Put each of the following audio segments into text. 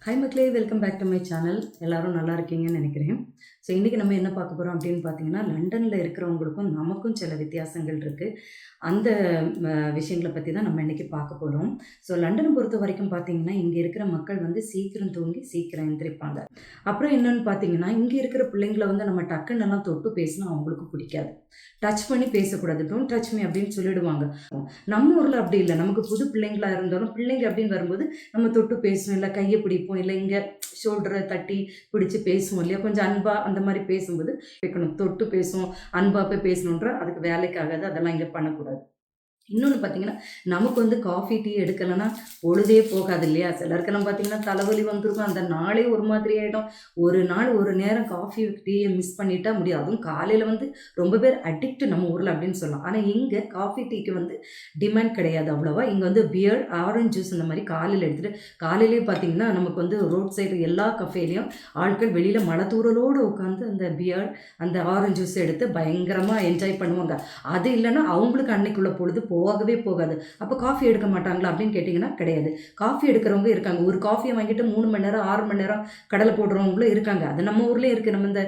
Hi மக்களே, welcome back to my channel. எல்லாரும் நல்லா இருக்கீங்கன்னு நினைக்கிறேன். ஸோ இன்றைக்கி நம்ம என்ன பார்க்க போகிறோம் அப்படின்னு பார்த்தீங்கன்னா, லண்டனில் இருக்கிறவங்களுக்கும் நமக்கும் சில வித்தியாசங்கள் இருக்குது. அந்த விஷயங்களை பற்றி தான் நம்ம இன்றைக்கி பார்க்க போகிறோம். ஸோ லண்டனை பொறுத்த வரைக்கும் பார்த்தீங்கன்னா, இங்கே இருக்கிற மக்கள் வந்து சீக்கிரம் தூங்கி சீக்கிரம் எந்திரிப்பாங்க. அப்புறம் என்னென்னு பார்த்தீங்கன்னா, இங்கே இருக்கிற பிள்ளைங்களை வந்து நம்ம டக்குன்னெல்லாம் தொட்டு பேசினா அவங்களுக்கு பிடிக்காது. டச் பண்ணி பேசக்கூடாது, டோன்ட் டச் மீ அப்படின்னு சொல்லிடுவாங்க. நம்ம ஊரில் அப்படி இல்லை. நமக்கு புது பிள்ளைங்களா இருந்தாலும் பிள்ளைங்க அப்படின்னு வரும்போது நம்ம தொட்டு பேசணும், இல்லை கையை பிடிப்போம், இல்லை இங்கே ஷோல்டரை தட்டி பிடிச்சி பேசுவோம் இல்லையா. கொஞ்சம் அன்பா அந்த மாதிரி பேசும்போது வைக்கணும். தொட்டு பேசுவோம், அன்பா போய் பேசணுன்ற அதுக்கு வேலைக்காகாது. அதெல்லாம் இங்கே பண்ணக்கூடாது. இன்னொன்று பார்த்தீங்கன்னா, நமக்கு வந்து காஃபி டீ எடுக்கலைன்னா பொழுதே போகாது இல்லையா. சிலருக்கெல்லாம் பார்த்தீங்கன்னா தலைவலி வந்துருக்கும், அந்த நாளே ஒரு மாதிரி ஆகிடும். ஒரு நாள் ஒரு நேரம் காஃபி டீயை மிஸ் பண்ணிட்டா முடியாது. அதுவும் காலையில் வந்து ரொம்ப பேர் அடிக்ட் நம்ம ஊரில் அப்படின்னு சொல்லலாம். ஆனால் இங்கே காஃபி டீக்கு வந்து டிமாண்ட் கிடையாது அவ்வளோவா. இங்கே வந்து பியர்ட், ஆரஞ்சு ஜூஸ் இந்த மாதிரி காலையில் எடுத்துகிட்டு காலையிலேயே பார்த்தீங்கன்னா நமக்கு வந்து ரோட் சைடு எல்லா கஃபேலையும் ஆட்கள் வெளியில் மழை தூரலோடு உட்காந்து அந்த பியர்ட், அந்த ஆரஞ்சு ஜூஸ் எடுத்து பயங்கரமாக என்ஜாய் பண்ணுவாங்க. அது இல்லைன்னா அவங்களுக்கு அன்னைக்குள்ள பொழுது போகவே போகாது. அப்போ காஃபி எடுக்க மாட்டாங்களா அப்படின்னு கேட்டிங்கன்னா கிடையாது. காஃபி எடுக்கிறவங்க இருக்காங்க. ஒரு காஃபியை வாங்கிட்டு 3 மணி நேரம் 6 மணி நேரம் கடலை போடுறவங்களும் இருக்காங்க. அது நம்ம ஊர்லேயே இருக்குது. நம்ம இந்த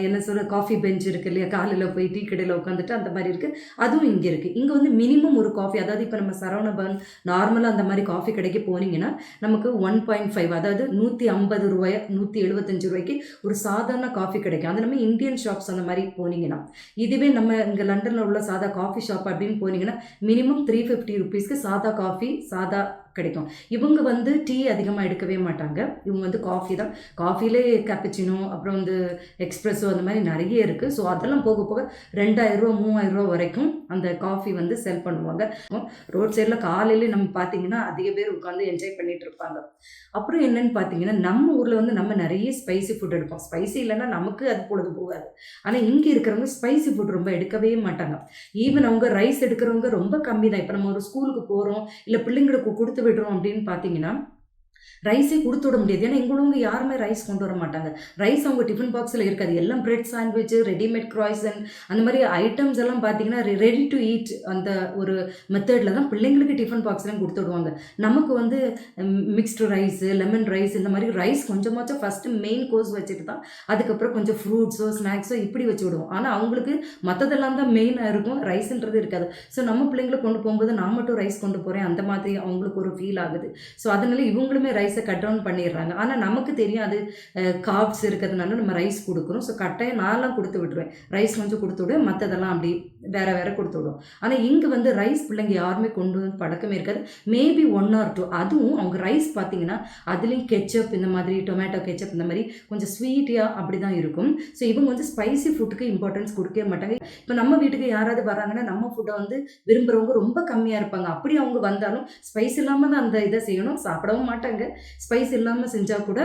என்ன சொல்ல காஃபி பெஞ்ச் இருக்குது இல்லையா, காலையில் போய் டீ கடையில் உட்காந்துட்டு அந்த மாதிரி இருக்குது. அதுவும் இங்கே இருக்குது. இங்கே வந்து மினிமம் ஒரு காஃபி, அதாவது இப்போ நம்ம சரவண பவன் நார்மலாக அந்த மாதிரி காஃபி கடைக்கு போனீங்கன்னா நமக்கு 1.5, அதாவது 150 ரூபாய் 175 ரூபாய்க்கு ஒரு சாதாரண காஃபி கிடைக்கும். அது நம்ம இந்தியன் ஷாப்ஸ் அந்த மாதிரி போனீங்கன்னா. இதுவே நம்ம இங்கே லண்டனில் உள்ள சாதா காஃபி ஷாப் அப்படின்னு போனீங்கன்னா மினிமம் 350 ருபீஸ்க்கு சாதா காஃபி சாதா கிடைக்கும். இவங்க வந்து டீ அதிகமாக எடுக்கவே மாட்டாங்க. இவங்க வந்து காஃபி தான். காஃபிலே கேப்பச்சினோ, அப்புறம் வந்து எக்ஸ்ப்ரெஸோ அந்த மாதிரி நிறைய இருக்குது. ஸோ அதெல்லாம் போக போக 2000 ரூபா 3000 ரூபா வரைக்கும் அந்த காஃபி வந்து செல் பண்ணுவாங்க. ரோட் சைடில் காலையிலே நம்ம பார்த்தீங்கன்னா அதிக பேர் உட்காந்து என்ஜாய் பண்ணிட்டு இருப்பாங்க. அப்புறம் என்னன்னு பார்த்தீங்கன்னா, நம்ம ஊரில் வந்து நம்ம நிறைய ஸ்பைசி ஃபுட் எடுப்போம். ஸ்பைசி இல்லைன்னா நமக்கு அது பொழுது போகாது. ஆனால் இங்கே இருக்கிறவங்க ஸ்பைசி ஃபுட் ரொம்ப எடுக்கவே மாட்டாங்க. ஈவன் அவங்க ரைஸ் எடுக்கிறவங்க ரொம்ப கம்மி தான். இப்போ நம்ம ஒரு ஸ்கூலுக்கு போகிறோம், இல்லை பிள்ளைங்களுக்கு கொடுத்து விடுறோம் அப்படின்னு பார்த்தீங்கன்னா ரைஸே கொடுத்து விட முடியாது. ஏன்னா எங்களவங்க யாருமே ரைஸ் கொண்டு வர மாட்டாங்க. ரைஸ் அவங்க டிஃபன் பாக்ஸில் இருக்காது. எல்லாம் பிரெட் சாண்ட்விச், ரெடிமேட் க்ராய்சன் அந்த மாதிரி ஐட்டம்ஸ் எல்லாம் பார்த்தீங்கன்னா ரெடி டு ஈட் அந்த ஒரு மெத்தடில் தான் பிள்ளைங்களுக்கு டிஃபன் பாக்ஸ்லாம் கொடுத்து விடுவாங்க. நமக்கு வந்து மிக்ஸ்டு ரைஸு, லெமன் ரைஸ் இந்த மாதிரி ரைஸ் கொஞ்சமாச்சும் ஃபஸ்ட்டு மெயின் கோர்ஸ் வச்சுட்டு தான் அதுக்கப்புறம் கொஞ்சம் ஃப்ரூட்ஸோ ஸ்நாக்ஸோ இப்படி வச்சு விடுவோம். ஆனால் அவங்களுக்கு மற்றதெல்லாம் தான் மெயினாக இருக்கும், ரைஸுன்றது இருக்காது. ஸோ நம்ம பிள்ளைங்களை கொண்டு போகும்போது நான் மட்டும் ரைஸ் கொண்டு போகிறேன் அந்த மாதிரி அவங்களுக்கு ஒரு ஃபீல் ஆகுது. ஸோ அதனால இவங்களுமே ரைஸை கட் டவுன் பண்ணிடுறாங்க. ஆனால் நமக்கு தெரியும் அது கார்ப்ஸ் இருக்கிறதுனால நம்ம ரைஸ் கொடுக்குறோம். ஸோ கட்டாயம் நான்லாம் கொடுத்து விட்டுருவேன். ரைஸ் கொஞ்சம் கொடுத்து விடுவேன், மற்றதெல்லாம் அப்படி வேறு வேறு கொடுத்து விடுவோம். ஆனால் இங்கே வந்து ரைஸ் பிள்ளைங்க யாருமே கொண்டு வந்து பழக்கமே இருக்காது. Maybe 1 or 2. அதுவும் அவங்க ரைஸ் பார்த்தீங்கன்னா அதுலேயும் கெச்சப் இந்த மாதிரி டொமேட்டோ கெச்சப் இந்த மாதிரி கொஞ்சம் ஸ்வீட்டியாக அப்படி தான் இருக்கும். ஸோ இவங்க வந்து ஸ்பைசி ஃபுட்டுக்கு இம்பார்ட்டன்ஸ் கொடுக்கவே மாட்டாங்க. இப்போ நம்ம வீட்டுக்கு யாராவது வராங்கன்னா நம்ம ஃபுட்டை வந்து விரும்புகிறவங்க ரொம்ப கம்மியாக இருப்பாங்க. அப்படி அவங்க வந்தாலும் ஸ்பைஸ் இல்லாமல் தான் அந்த இதை செய்யணும், சாப்பிடவும் மாட்டாங்க. ஸ்பைஸ் இல்லாமல் செஞ்சால் கூட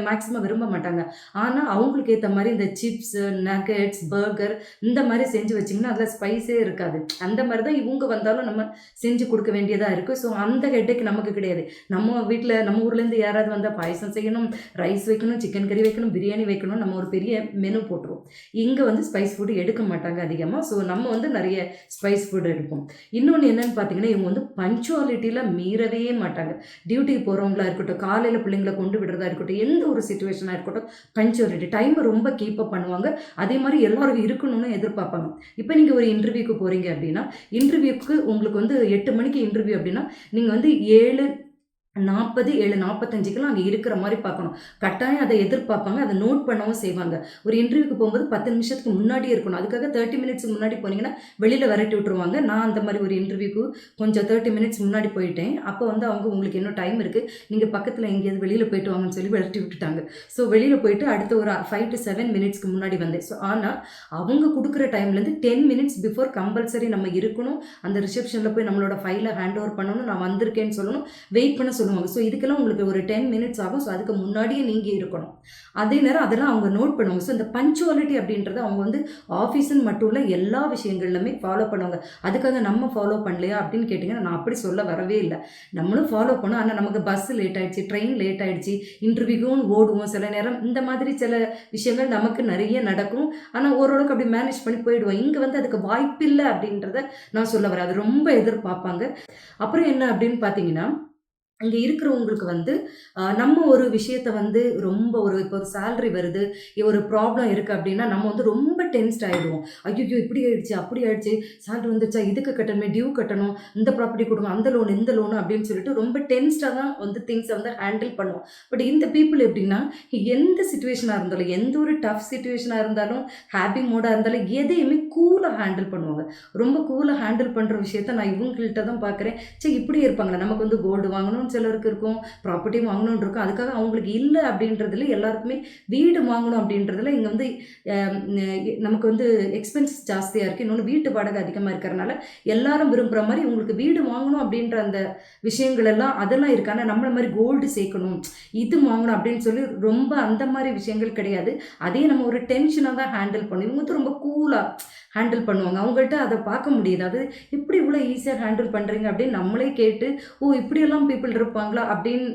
மேக்ஸிமம் விரும்ப மாட்டாங்க. ஆனால் அவங்களுக்கு ஏற்ற மாதிரி இந்த சிப்ஸு, நக்கெட்ஸ், பர்கர் இந்த மாதிரி செஞ்சு வச்சிங்கன்னா அதில் ஸ்பைஸே இருக்காது. அந்த மாதிரி தான் இவங்க வந்தாலும் நம்ம செஞ்சு கொடுக்க வேண்டியதாக இருக்குது. ஸோ அந்த ஹெட்டேக் நமக்கு கிடையாது. நம்ம வீட்டில் நம்ம ஊர்லேருந்து யாராவது வந்தால் பாயசம் செய்யணும், ரைஸ் வைக்கணும், சிக்கன் கறி வைக்கணும், பிரியாணி வைக்கணும், நம்ம ஒரு பெரிய மெனு போட்டுருவோம். இங்கே வந்து ஸ்பைஸ் ஃபுட்டு எடுக்க மாட்டாங்க அதிகமாக. ஸோ நம்ம வந்து நிறைய ஸ்பைஸ் ஃபுட் எடுப்போம். இன்னொன்று என்னென்னு பார்த்தீங்கன்னா, இவங்க வந்து பங்க்சுவாலிட்டியில் மீறவே மாட்டாங்க. டியூட்டிக்கு போகிறவங்களா இருக்கட்டும், காலையில் பிள்ளைங்களை கொண்டு விடுறதா இருக்கட்டும், எந்த ஒரு சிச்சுவேஷனாக இருக்கட்டும், பங்க்சுவாலிட்டி டைமை ரொம்ப கீப்பப் பண்ணுவாங்க. அதே மாதிரி எல்லாரும் இருக்கணும்னு எதிர்பார்ப்பாங்க. இப்போ நீங்கள் ஒரு இன்டர்வியூக்கு போகிறீங்க அப்படின்னா, இன்டர்வியூக்கு உங்களுக்கு வந்து 8 மணிக்கு இன்டர்வியூ அப்படின்னா நீங்கள் வந்து 7:40 7:45க்கெல்லாம் அங்கே இருக்கிற மாதிரி பார்க்கணும். கட்டாயம் அதை எதிர்பார்ப்பாங்க, அதை நோட் பண்ணவும் செய்வாங்க. ஒரு இன்டர்வியூக்கு போகும்போது 10 நிமிஷத்துக்கு முன்னாடியே இருக்கணும். அதுக்காக 30 மினிட்ஸ் முன்னாடி போனீங்கன்னா வெளியில் விரட்டி விட்டுருவாங்க. நான் அந்த மாதிரி ஒரு இன்டர்வியூக்கு கொஞ்சம் 30 மினிட்ஸ் முன்னாடி போயிட்டேன். அப்போ வந்து அவங்க உங்களுக்கு இன்னும் டைம் இருக்குது, நீங்கள் பக்கத்தில் எங்கேயாவது வெளியில் போயிட்டு வாங்கன்னு சொல்லி விரட்டி விட்டுட்டாங்க. ஸோ வெளியில் போயிட்டு அடுத்த ஒரு 5 to 7 மினிட்ஸ்க்கு முன்னாடி வந்தேன். ஸோ ஆனால் அவங்க கொடுக்குற டைம்லேருந்து 10 மினிட்ஸ் பிஃபோர் கம்பல்சரி நம்ம இருக்கணும். அந்த ரிசப்ஷனில் போய் நம்மளோட ஃபைலை ஹேண்ட் ஓவர் பண்ணணும், நான் வந்திருக்கேன்னு சொல்லணும், வெயிட் பண்ண சொல்லுவாங்க. ஸோ இதுக்கெல்லாம் உங்களுக்கு ஒரு 10 மினிட்ஸ் ஆகும். ஸோ அதுக்கு முன்னாடியே நீங்கள் இருக்கணும். அதே நேரம் அதெல்லாம் அவங்க நோட் பண்ணுவாங்க. ஸோ இந்த பங்க்சுவாலிட்டி அப்படின்றத அவங்க வந்து ஆஃபீஸுன்னு மட்டும் இல்லை எல்லா விஷயங்கள்லையுமே ஃபாலோ பண்ணுவாங்க. அதுக்காக நம்ம ஃபாலோ பண்ணலையா அப்படின்னு கேட்டிங்கன்னா நான் அப்படி சொல்ல வரவே இல்லை. நம்மளும் ஃபாலோ பண்ணோம். ஆனால் நமக்கு பஸ் லேட் ஆகிடுச்சு, ட்ரெயின் லேட் ஆகிடுச்சு, இன்டர்வியூக்கும் ஓடுவோம். சில நேரம் இந்த மாதிரி சில விஷயங்கள் நமக்கு நிறைய நடக்கும். ஆனால் ஓரளவுக்கு அப்படி மேனேஜ் பண்ணி போயிடுவோம். இங்கே வந்து அதுக்கு வாய்ப்பில்லை அப்படின்றத நான் சொல்ல வரேன். அது ரொம்ப எதிர்பார்ப்பாங்க. அப்புறம் என்ன அப்படின்னு பார்த்தீங்கன்னா, அங்க இருக்கிறவங்களுக்கு வந்து நம்ம ஒரு விஷயத்த வந்து ரொம்ப இப்போ ஒரு சேலரி வருது, ஒரு ப்ராப்ளம் இருக்கு அப்படின்னா, நம்ம வந்து ரொம்ப டென்ஸ்ட் ஆயிடுவோம். ஐய்யய்யோ! இப்படி ஆயிடுச்சு, அப்படி ஆயிடுச்சு, சேலரி வந்துருச்சா, இதுக்கு கட்டணுமே, டியூ கட்டணும், இந்த ப்ராப்பர்ட்டி கொடுக்கணும், அந்த லோன், இந்த லோன் அப்படின்னு சொல்லிட்டு ரொம்ப டென்ஸ்டா தான் வந்து திங்ஸ வந்து ஹேண்டில் பண்ணுவோம். பட் இந்த பீப்பிள் எப்படின்னா, எந்த சிச்சுவேஷனா இருந்தாலும், எந்த ஒரு டஃப் சிச்சுவேஷனா இருந்தாலும், ஹேப்பி மூடா இருந்தாலும், எதையுமே கூலா ஹேண்டில் பண்ணுவாங்க. ரொம்ப கூலா ஹேண்டில் பண்ற விஷயத்த நான் இவங்கள்ட்ட தான் பார்க்குறேன். ச்சே! இப்படியே இருப்பாங்களா? நமக்கு வந்து கோல்டு வாங்கணும்னு சிலருக்கு இருக்கும். ப்ராப்பர்ட்டி வாங்கணும்னு இருக்கும். அதுக்காக அவங்களுக்கு இல்ல அப்படின்றதுல எல்லாருக்குமே வீடு வாங்கணும் அப்படின்றதுல இங்க வந்து அ நமக்கு வந்து எக்ஸ்பென்ஸ் ஜாஸ்தியா இருக்கு. இன்னொன்னு வீட்டு வாடகை அதிகமா இருக்கிறனால, எல்லாரும் விரும்புற மாரி உங்களுக்கு வீடு வாங்கணும் அப்படின்ற அந்த விஷயங்கள் எல்லாம் அதெல்லாம் இருக்கு. ஆனா நம்மள மாரி கோல்டு சேர்க்கணும், இது வாங்கணும் அப்படின்னு சொல்லி ரொம்ப அந்த மாரி விஷயங்கள் கிடையாது. அதே நம்ம ஒரு டென்ஷனா தான் ஹேண்டில் பண்ணணும். இவங்க வந்து ரொம்ப கூலா ஹேண்டில் பண்ணுவாங்க. அவங்கள்ட்ட அத பார்க்க முடியுது. அது எப்படி இவ்வளோ ஈஸியா ஹேண்டில் பண்றீங்க அப்படின்னு நம்மளே கேட்டு, ஓ! இப்படியெல்லாம் பீப்பிள் இருப்பாங்களா? அப்படின்னு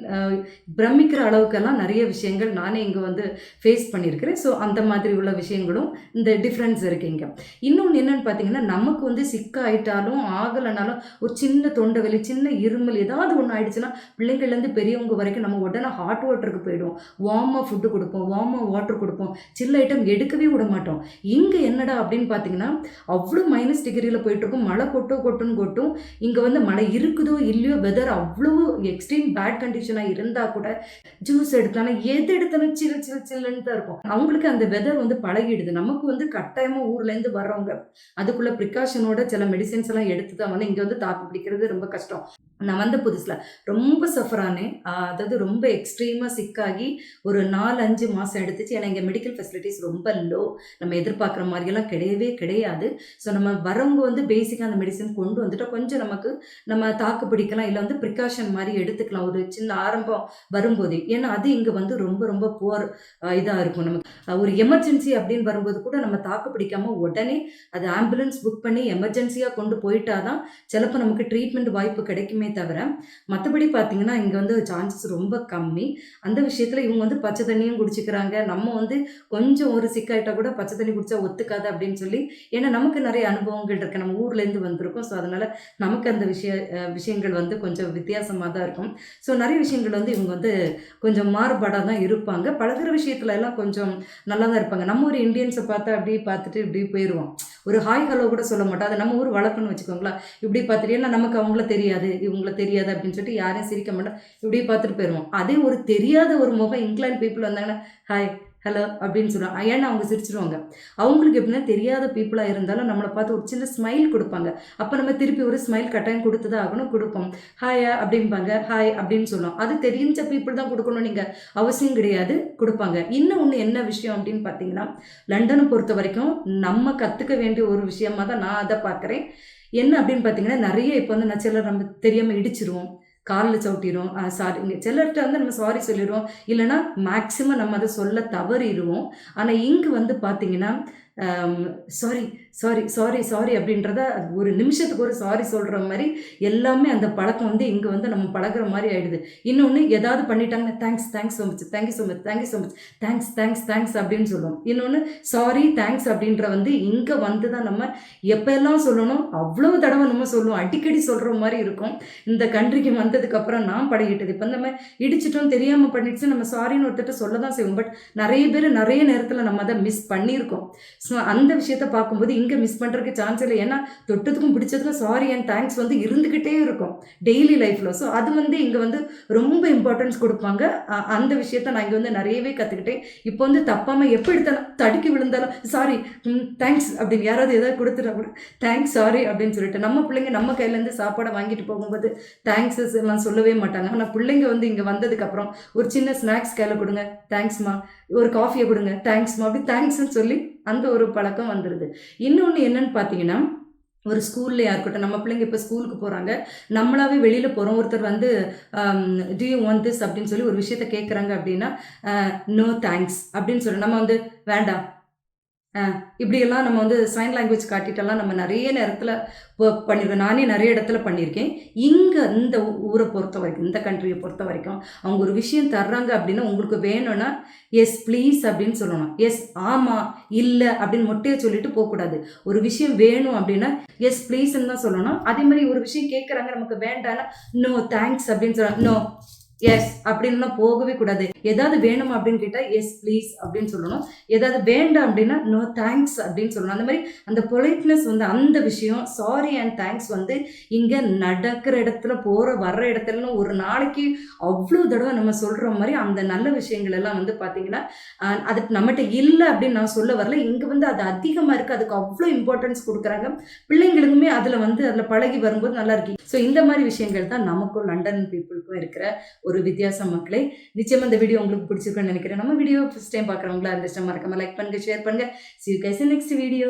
பிரமிக்கிற அளவுக்கெல்லாம் நெறைய விஷயங்கள் நானே இங்க வந்து ஃபேஸ் பண்ணியிருக்கிறேன். ஸோ அந்த மாதிரி உள்ள விஷயங்களும் இந்த டிஃப்ரென்ஸ் இருக்கு இங்க. இன்னொன்னு என்னன்னு பார்த்தீங்கன்னா, நமக்கு வந்து சிக் ஆயிட்டாலும், ஆகலனாலும் ஒரு சின்ன தொண்டை வலி, சின்ன இருமல் ஏதாவது ஒண்ணு ஆயிடுச்சுன்னா, பிள்ளைங்கள்லேருந்து பெரியவங்க வரைக்கும் நம்ம உடனே ஹாட் வாட்டருக்கு போயிடுவோம். வார்மா ஃபுட் குடுப்போம், வார்மா வாட்டர் குடுப்போம். சில் ஐட்டம் எடுக்கவே விட மாட்டோம். இங்க என்னடா அப்படின்னு பார்த்தீங்கன்னா, அவ்ளோ மைனஸ் டிகிரில போயிட்டுருக்கும். மழை கொட்டுன்னு கொட்டும். இங்க வந்து மழை இருக்குதோ இல்லையோ வெதர் அவ்ளோ எக்ஸ்ட்ரீம் பேட் கண்டிஷனா இருந்தா கூட ஜூஸ் எடுத்தாலும் எது எடுத்தாலும் சில் சில் சில்லுன்னு தான் இருக்கும். அவங்களுக்கு அந்த வெதர் வந்து பழகிடுது. நமக்கு வந்து கட்டாயமா ஊர்லேருந்து வர்றவங்க அதுக்குள்ள ப்ரிகாஷனோட சில மெடிசின்ஸ் எல்லாம் எடுத்து தான் வந்து இங்க வந்து தாக்கு பிடிக்கிறது ரொம்ப கஷ்டம். நான் வந்த புதுசுல ரொம்ப சஃபர் ஆனேன். அதாவது ரொம்ப எக்ஸ்ட்ரீமா சிக் ஆகி ஒரு 4, 5 மாசம் எடுத்துச்சு. ஏன்னா இங்க மெடிக்கல் ஃபெசிலிட்டீஸ் ரொம்ப லோ. நம்ம எதிர்பார்க்குற மாரியெல்லாம் கிடையவே கிடையாது. ஸோ நம்ம வரவங்க வந்து பேசிக்கா அந்த மெடிசின் கொண்டு வந்துட்டா கொஞ்சம் நமக்கு நம்ம தாக்கு பிடிக்கலாம். இல்ல வந்து ப்ரிகாஷன் மாரி எடுத்துக்கலாம். ஒரு சின்ன ஆரம்பம் வரும்போதே. ஏன்னா அது இங்க வந்து ரொம்ப ரொம்ப புவர் இதா இருக்கும். நமக்கு ஒரு எமர்ஜென்சி அப்படின்னு வரும்போது கூட நம்ம தாக்கு பிடிக்காம உடனே அது ஆம்புலன்ஸ் புக் பண்ணி எமர்ஜென்சியா கொண்டு போயிட்டா தான் சிலப்போ நமக்கு ட்ரீட்மெண்ட் வாய்ப்பு கிடைக்குமே தவிர, மத்தபடி பார்த்தீங்கன்னா, இங்க வந்து சான்சஸ் ரொம்ப கம்மி. அந்த விஷயத்துல இவங்க வந்து பச்சை தண்ணியும் குடிச்சுக்கிறாங்க. நம்ம வந்து கொஞ்சம் ஒரு சிக் ஆயிட்டா கூட பச்சை தண்ணி குடிச்சா ஒத்துக்காது அப்படின்னு சொல்லி ஏன்னா நமக்கு நெறைய அனுபவங்கள் இருக்கு. நம்ம ஊர்லேருந்து வந்திருக்கோம். ஸோ அதனால நமக்கு அந்த விஷயங்கள் வந்து கொஞ்சம் வித்தியாசமா தான் இருக்கும். ஸோ நெறைய விஷயங்கள் வந்து இவங்க வந்து கொஞ்சம் மாறுபாடா தான் இருப்பாங்க. பழகுற விஷயத்துல எல்லாம் கொஞ்சம் நல்லா தான் இருப்பாங்க. நம்ம ஒரு இந்தியன்ஸ பார்த்தா அப்படியே பார்த்துட்டு இப்படி போயிருவோம். ஒரு ஹாய், ஹலோ கூட சொல்ல மாட்டோம். அது நம்ம ஊர் வழக்கம்னு வச்சுக்கோங்களேன். இப்படி பார்த்துட்டு ஏன்னா நமக்கு அவங்கள தெரியாது, இவங்கள தெரியாது அப்படின்னு சொல்லிட்டு யாரையும் சிரிக்க மாட்டோம். இப்படியே பார்த்துட்டு போயிருவோம். அதே ஒரு தெரியாத ஒரு முகம் இங்கிலாந்து பீப்பிள் வந்தாங்கன்னா, ஹாய், ஹலோ அப்படின்னு சொல்லுவாங்க. ஏன்னா அவங்க சிரிச்சுருவாங்க. அவங்களுக்கு எப்படின்னா தெரியாத பீப்புளா இருந்தாலும் நம்மள பார்த்து ஒரு சின்ன ஸ்மைல் குடுப்பாங்க. அப்ப நம்ம திருப்பி ஒரு ஸ்மைல் கட்டாயம் குடுத்து தான் ஆகணும். குடுப்போம். ஹாயா அப்படிம்பாங்க. ஹாய் அப்படின்னு சொல்லுவோம். அது தெரிஞ்ச பீப்புள் தான் குடுக்கணும்னு நீங்க அவசியம் கிடையாது. குடுப்பாங்க. இன்னொன்னு என்ன விஷயம் அப்படின்னு பார்த்தீங்கன்னா, லண்டன பொறுத்தவரைக்கும் நம்ம கத்துக்க வேண்டிய ஒரு விஷயமா தான் நான் அத பார்க்குறேன். என்ன அப்படின்னு பார்த்தீங்கன்னா, நெறைய இப்ப வந்து நான் சிலர் நம்ம தெரியாம இடிச்சிருவோம். கால்ல சவுட்டிருவோம். சாரி சிலர்ட்ட வந்து நம்ம சாரி சொல்லிருவோம். இல்லன்னா மேக்ஸிமம் நம்ம அத சொல்ல தவறிருவோம். ஆனா இங்க வந்து பார்த்தீங்கன்னா, um sorry, sorry, sorry, sorry அப்படின்றத ஒரு நிமிஷத்துக்கு ஒரு சாரி சொல்ற மாரி எல்லாமே அந்த பழக்கம் வந்து இங்க வந்து நம்ம பழகுற மாரி ஆயிடுது. இன்னொன்னு ஏதாவது பண்ணிட்டாங்கன்னா, thanks, thanks so much, thank you so much, thank you so much, thanks, thanks, thanks அப்படின்னு சொல்லுவோம். இன்னொன்னு சாரி, தேங்க்ஸ் அப்படின்ற வந்து இங்க வந்து தான் நம்ம எப்பல்லாம் சொல்லணும், அவ்வளவு தடவ நம்ம சொல்லுவோம். அடிக்கடி சொல்ற மாரி இருக்கும். இந்த கண்ட்ரிக்கு வந்ததுக்கப்புறம் நான் பழகிட்டது. இப்ப நம்ம இடிச்சிட்டோம் தெரியாம பண்ணிடுச்சு நம்ம சாரின்னு ஒருத்தர்ட்ட சொல்ல தான் செய்வோம். பட் நெறைய பேரு நெறைய நேரத்துல நம்ம அத மிஸ் பண்ணியிருக்கோம். ஸோ அந்த விஷயத்த பார்க்கும்போது இங்க மிஸ் பண்றதுக்கு சான்ஸ் இல்ல. ஏன்னா தொட்டதுக்கும் பிடிச்சதுக்கும் சாரி அண்ட் தேங்க்ஸ் வந்து இருந்துகிட்டே இருக்கும். டெய்லி லைஃப்ல. ஸோ அது வந்து இங்க வந்து ரொம்ப இம்பார்ட்டன்ஸ் குடுப்பாங்க. அந்த விஷயத்த நான் இங்க வந்து நெறையவே கத்துக்கிட்டேன். இப்போ வந்து தப்பாம எப்ப எடுத்தாலும் தடுக்கி விழுந்தாலும் சாரி, தேங்க்ஸ் அப்படின்னு யாராவது ஏதாவது குடுத்துட்டா கூட தேங்க்ஸ், சாரி அப்படின்னு சொல்லிட்டு நம்ம பிள்ளைங்க நம்ம கையிலேருந்து சாப்பாட வாங்கிட்டு போகும்போது தேங்க்ஸஸ் எல்லாம் சொல்லவே மாட்டாங்க. ஆனா பிள்ளைங்க வந்து இங்க வந்ததுக்கப்புறம் ஒரு சின்ன ஸ்நாக்ஸ் கையில குடுங்க, தேங்க்ஸ்மா. ஒரு காஃபிய குடுங்க, தேங்க்ஸ்மா. அப்படி தேங்க்ஸ்ன்னு சொல்லி அந்த ஒரு பழக்கம் வந்துருது. இன்னொன்னு என்னன்னு பார்த்தீங்கன்னா, ஒரு ஸ்கூல்லயா இருக்கட்டும், நம்ம பிள்ளைங்க இப்ப ஸ்கூலுக்கு போறாங்க. நம்மளாவே வெளியில போறோம். ஒருத்தர் வந்து அம் "டூ யூ வாண்ட் திஸ்?" அப்படின்னு சொல்லி ஒரு விஷயத்த கேட்கறாங்க அப்படின்னா, "நோ தேங்க்ஸ்" அப்படின்னு சொல்றோம். நம்ம வந்து வேண்டாம் இப்படியெல்லாம் நம்ம வந்து சைன் லாங்குவேஜ் காட்டிட்டெல்லாம் நம்ம நிறைய நேரத்தில் பண்ணியிருக்கோம். நானே நிறைய இடத்துல பண்ணியிருக்கேன். இங்கே இந்த ஊரை பொறுத்த வரைக்கும், இந்த கண்ட்ரியை பொறுத்த வரைக்கும் அவங்க ஒரு விஷயம் தர்றாங்க அப்படின்னா உங்களுக்கு வேணும்னா எஸ் ப்ளீஸ் அப்படின்னு சொல்லணும். எஸ் ஆமாம் இல்லை அப்படின்னு மொட்டையை சொல்லிட்டு போகக்கூடாது. ஒரு விஷயம் வேணும் அப்படின்னா எஸ் ப்ளீஸ்ன்னு தான் சொல்லணும். அதே மாதிரி ஒரு விஷயம் கேட்குறாங்க நமக்கு வேண்டாம்னா நோ தேங்க்ஸ் அப்படின்னு சொல்லணும். நோ எஸ் அப்படின்லாம் போகவே கூடாது. ஏதாவது வேணுமா அப்படின்னு கேட்டால் எஸ் ப்ளீஸ் அப்படின்னு சொல்லணும். ஏதாவது வேண்டாம் அப்படின்னா நோ தேங்க்ஸ் அப்படின்னு சொல்லணும். அந்த மாதிரி அந்த பொலைட்னஸ் வந்து அந்த விஷயம் சாரி அண்ட் தேங்க்ஸ் வந்து இங்கே நடக்கிற இடத்துல வர்ற இடத்துல ஒரு நாளைக்கு அவ்வளோ தடவை நம்ம சொல்கிற மாதிரி அந்த நல்ல விஷயங்கள் எல்லாம் வந்து பார்த்தீங்கன்னா அதுக்கு நம்மகிட்ட இல்லை அப்படின்னு நான் சொல்ல வரல. இங்கே வந்து அது அதிகமாக இருக்குது. அதுக்கு அவ்வளோ இம்பார்ட்டன்ஸ் கொடுக்குறாங்க. பிள்ளைங்களுக்குமே அதில் பழகி வரும்போது நல்லா இருக்கு. ஸோ இந்த மாதிரி விஷயங்கள் தான் நமக்கும் லண்டன் பீப்புளுக்கும் இருக்கிற ஒரு வித்தியாசம் மக்களே. நிச்சயமா இந்த வீடியோ உங்களுக்கு பிடிச்சிருக்குன்னு நினைக்கிறேன். நம்ம வீடியோ ஃபர்ஸ்ட் டைம் பார்க்குறவங்களா இருந்துச்சுன்னா மறக்காம லைக் பண்ணுங்க, ஷேர் பண்ணுங்க. See you guys in next video.